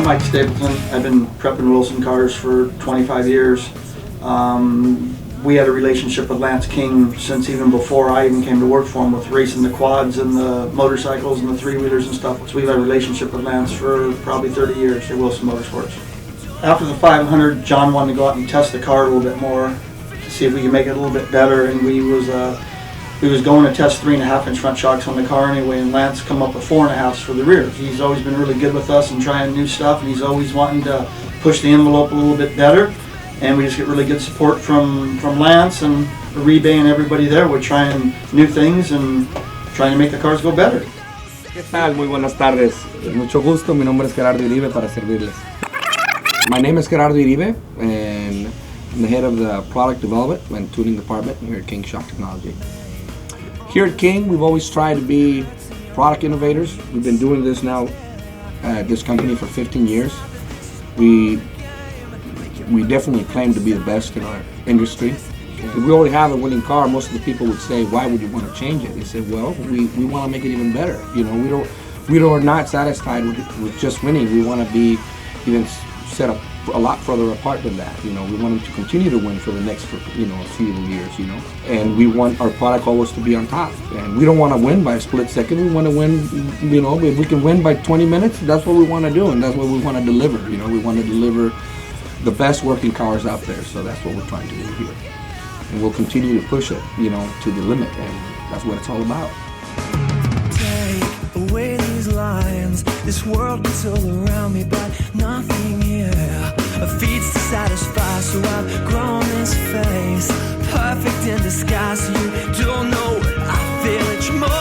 Mike Stapleton. I've been prepping Wilson cars for 25 years. We had a relationship with Lance King since even before I even came to work for him, with racing the quads and the motorcycles and the three-wheelers and stuff. So we've had a relationship with Lance for probably 30 years at Wilson Motorsports. After the 500, John wanted to go out and test the car a little bit more to see if we could make it a little bit better, and we was going to test 3.5-inch front shocks on the car anyway, and Lance come up with 4.5s for the rear. He's always been really good with us and trying new stuff, and he's always wanting to push the envelope a little bit better. And we just get really good support from Lance and Rebay and everybody there. We're trying new things and trying to make the cars go better. ¿Qué tal? Muy buenas tardes. Mucho gusto. Mi nombre es Gerardo Iribe para servirles. My name is Gerardo Iribe, and I'm the head of the product development and tuning department here at King Shock Technology. Here at King, we've always tried to be product innovators. We've been doing this now at this company for 15 years. We definitely claim to be the best in our industry. If we already have a winning car, most of the people would say, why would you want to change it? They said, well, we want to make it even better. You know, we are not satisfied with just winning. We want to be even set up a lot further apart than that. You know, we want them to continue to win for the next, few years, and we want our product always to be on top. And we don't want to win by a split second. We want to win, if we can win by 20 minutes, that's what we want to do, and that's what we want to deliver. We want to deliver the best working cars out there, so that's what we're trying to do here. And we'll continue to push it, to the limit, and that's what it's all about. Take away these lines, this world is all around me, but nothing here feeds to satisfy, so I've grown this face, perfect in disguise, so you don't know what I feel each moment.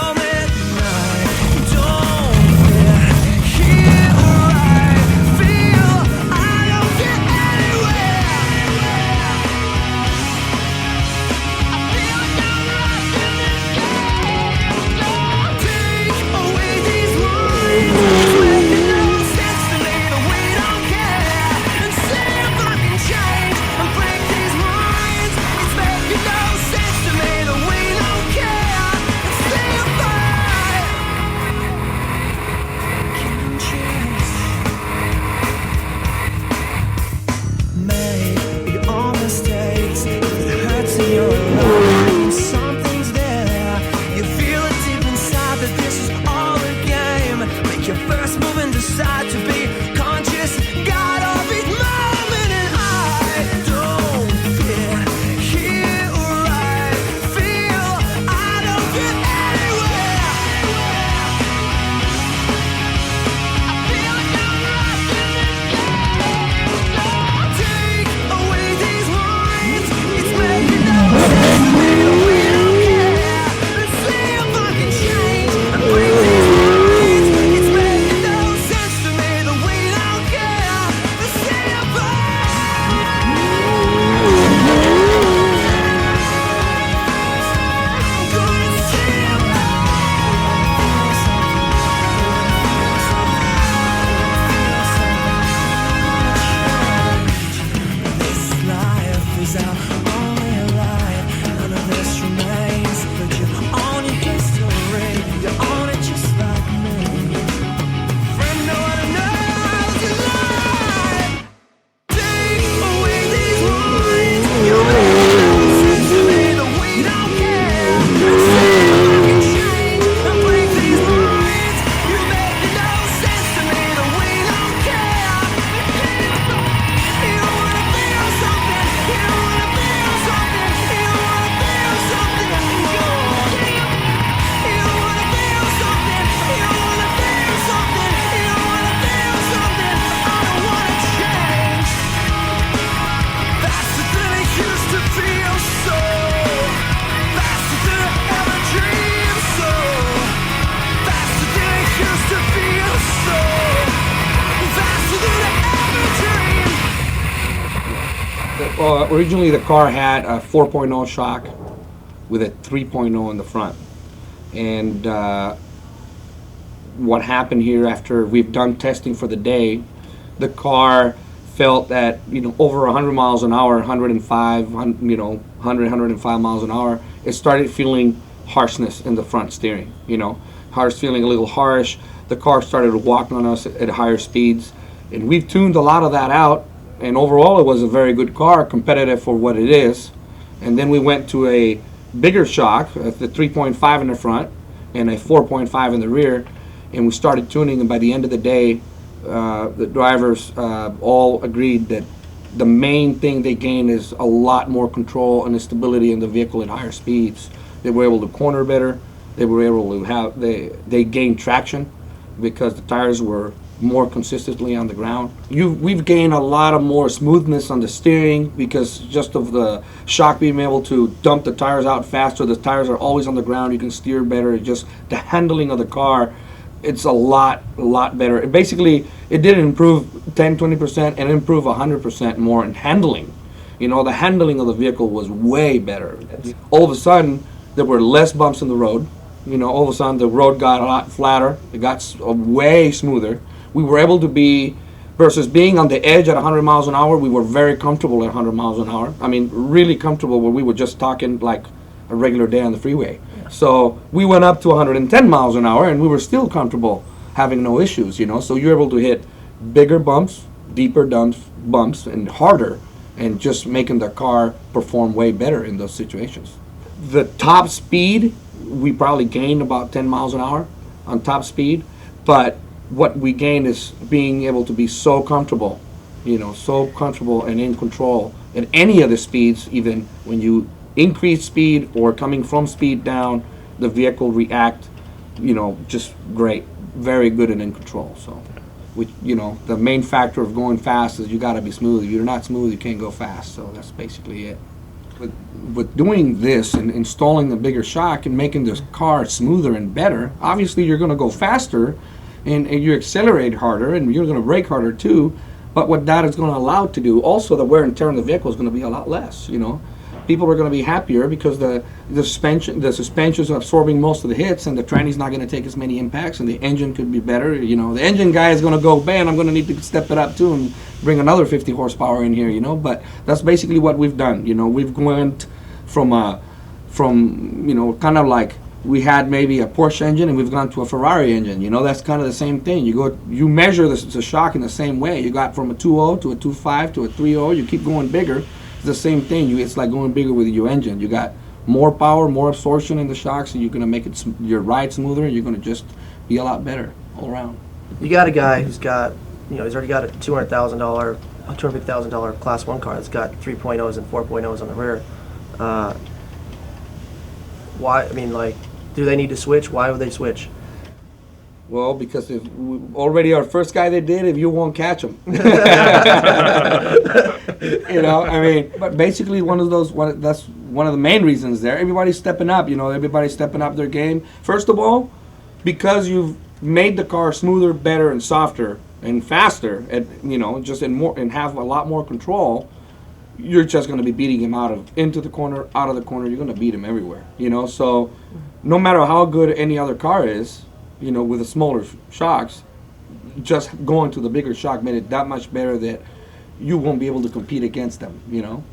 Something's there, you feel it deep inside that this is all a game. Make your first move and decide to be conscious, God of each moment, and I don't fear, hear or I feel I don't get anywhere. I feel like I'm lost in this game. Take away these lines, it's making no sense. Originally the car had a 4.0 shock with a 3.0 in the front, and what happened here after we've done testing for the day, the car felt that over 100 miles an hour, 105, 105 miles an hour, it started feeling harshness in the front steering. Feeling a little harsh. The car started to walk on us at higher speeds, And we've tuned a lot of that out, and overall it was a very good car, competitive for what it is. And then we went to a bigger shock, the 3.5 in the front and a 4.5 in the rear, and we started tuning, and by the end of the day, the drivers all agreed that the main thing they gained is a lot more control and stability in the vehicle at higher speeds. They were able to corner better. They were able to have, they gained traction because the tires were more consistently on the ground. We've gained a lot of more smoothness on the steering because just of the shock being able to dump the tires out faster. The tires are always on the ground. You can steer better. It just the handling of the car, it's a lot better. It did improve 10-20% and improve 100% more in handling. You know, the handling of the vehicle was way better. All of a sudden, there were less bumps in the road. You know, all of a sudden the road got a lot flatter. It got way smoother. We were able to be, versus being on the edge at 100 miles an hour, we were very comfortable at 100 miles an hour. I mean, really comfortable where we were just talking like a regular day on the freeway. Yeah. So we went up to 110 miles an hour and we were still comfortable, having no issues, you know. So you're able to hit bigger bumps, deeper bumps, and harder, and just making the car perform way better in those situations. The top speed, we probably gained about 10 miles an hour on top speed, but what we gained is being able to be so comfortable, you know, so comfortable and in control at any of the speeds. Even when you increase speed or coming from speed down, the vehicle react, you know, just great, very good and in control. So, which, you know, the main factor of going fast is you got to be smooth. If you're not smooth, you can't go fast. So that's basically it. With doing this and installing the bigger shock and making this car smoother and better, obviously you're going to go faster. And you accelerate harder, and you're going to brake harder too. But what that is going to allow to do, also the wear and tear on the vehicle is going to be a lot less. You know, people are going to be happier because the suspension is absorbing most of the hits, and the tranny's not going to take as many impacts, and the engine could be better. You know, the engine guy is going to go, man, I'm going to need to step it up too and bring another 50 horsepower in here. You know, but that's basically what we've done. You know, we've went from you know, kind of like, we had maybe a Porsche engine and we've gone to a Ferrari engine. You know, that's kind of the same thing. You measure the shock in the same way. You got from a 2.0 to a 2.5 to a 3.0. You keep going bigger. It's the same thing. It's like going bigger with your engine. You got more power, more absorption in the shocks, and you're going to make your ride smoother, and you're going to just be a lot better all around. You got a guy who's got, you know, he's already got a $200,000, $250,000 Class 1 car that's got 3.0s and 4.0s on the rear. Why, I mean, like, do they need to switch? Why would they switch? Well, because if already our first guy they did, if you won't catch them. You know, I mean, but basically that's one of the main reasons there. Everybody's stepping up, you know, everybody's stepping up their game. First of all, because you've made the car smoother, better, and softer and faster, and, you know, just and have a lot more control, you're just going to be beating him into the corner, out of the corner. You're going to beat him everywhere, you know. So no matter how good any other car is, you know, with the smaller shocks, just going to the bigger shock made it that much better that you won't be able to compete against them, you know.